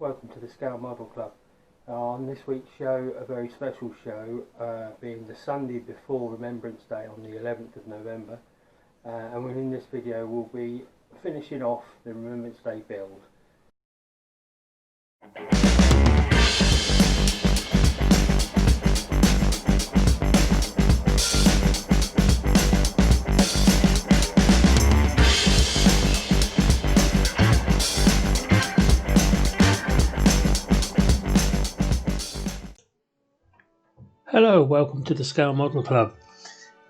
Welcome to the Scale Model Club. On this week's show, a very special show, being the Sunday before Remembrance Day on the 11th of November, and within this video we'll be finishing off the Remembrance Day build. Hello, welcome to the Scale Model Club.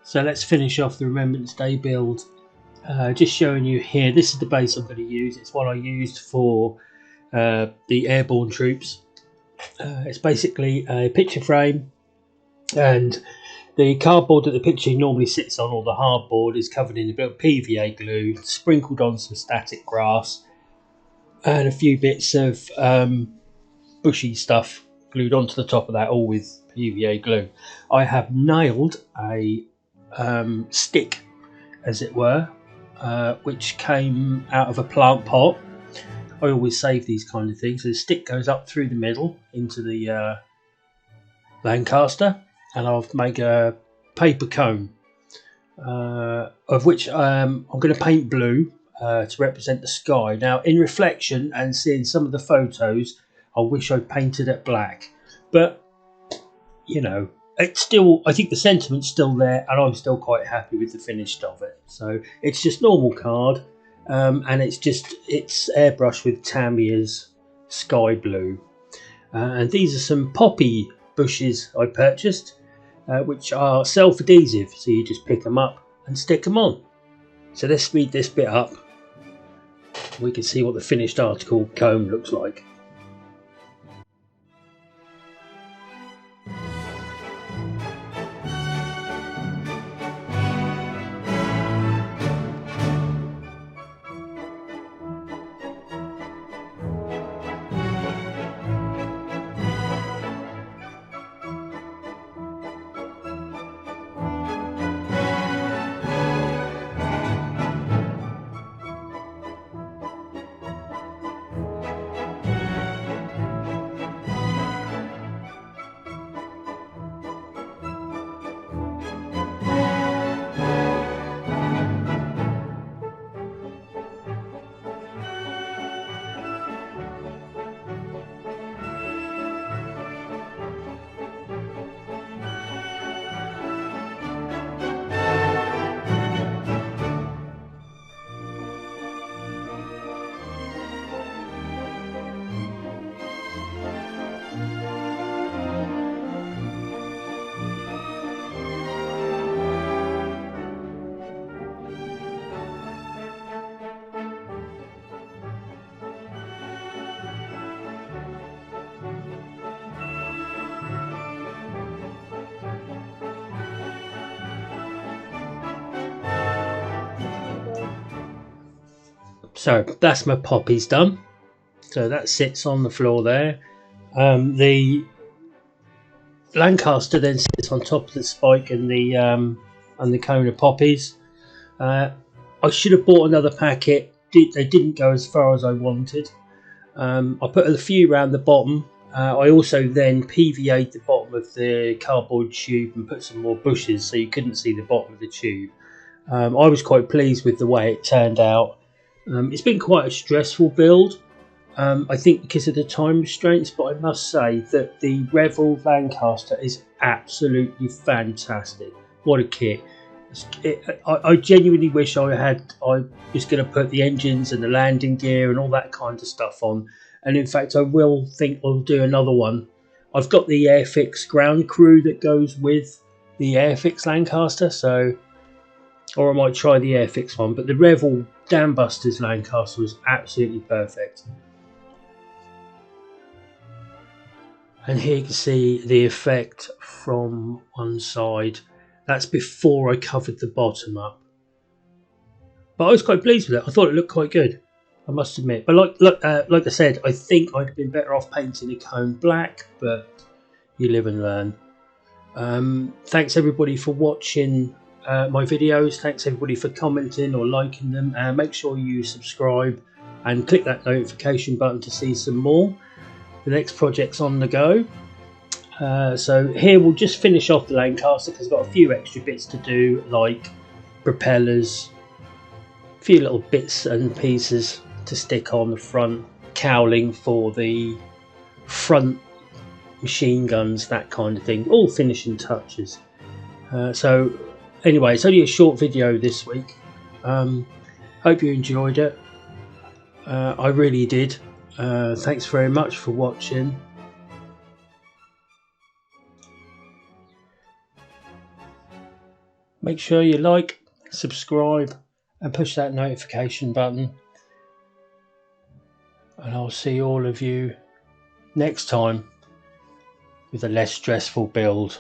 So let's finish off the Remembrance Day build. Just showing you here, this is the base I'm going to use. It's what I used for the airborne troops. It's basically a picture frame, and the cardboard that the picture normally sits on, or the hardboard, is covered in a bit of PVA glue, sprinkled on some static grass and a few bits of bushy stuff glued onto the top of that, all with PVA glue. I have nailed a stick, as it were, which came out of a plant pot. I always save these kind of things. So the stick goes up through the middle into the Lancaster, and I'll make a paper cone, of which I'm going to paint blue to represent the sky. Now, in reflection and seeing some of the photos, I wish I'd painted it black, but you know, it's still, I think the sentiment's still there, and I'm still quite happy with the finish of it. So it's just normal card, and it's airbrushed with Tamiya's sky blue, and these are some poppy bushes I purchased, which are self-adhesive, so you just pick them up and stick them on. So let's speed this bit up. We can see what the finished article cone looks like. So that's my poppies done. So that sits on the floor there. The Lancaster then sits on top of the spike and the cone of poppies. I should have bought another packet. They didn't go as far as I wanted. I put a few around the bottom. I also then PVA'd the bottom of the cardboard tube and put some more bushes so you couldn't see the bottom of the tube. I was quite pleased with the way it turned out. It's been quite a stressful build, I think because of the time restraints, but I must say that the Revel Lancaster is absolutely fantastic. What a kit. I genuinely wish I was going to put the engines and the landing gear and all that kind of stuff on, and in fact I think I'll do another one. I've got the airfix ground crew that goes with the airfix Lancaster, or I might try the airfix one, but the Revel Dambusters Lancaster was absolutely perfect. And here you can see the effect from one side. That's before I covered the bottom up. But I was quite pleased with it. I thought it looked quite good, I must admit. But like I said, I think I'd have been better off painting the cone black, but you live and learn. Thanks everybody for watching my videos. Thanks everybody for commenting or liking them, and make sure you subscribe and click that notification button to see some more. the next project's on the go. So here we'll just finish off the Lancaster because I've got a few extra bits to do, like propellers, a few little bits and pieces to stick on the front, cowling for the front machine guns, that kind of thing, all finishing touches. So anyway, it's only a short video this week. Hope you enjoyed it. I really did. Thanks very much for watching. Make sure you like, subscribe and push that notification button. And I'll see all of you next time with a less stressful build.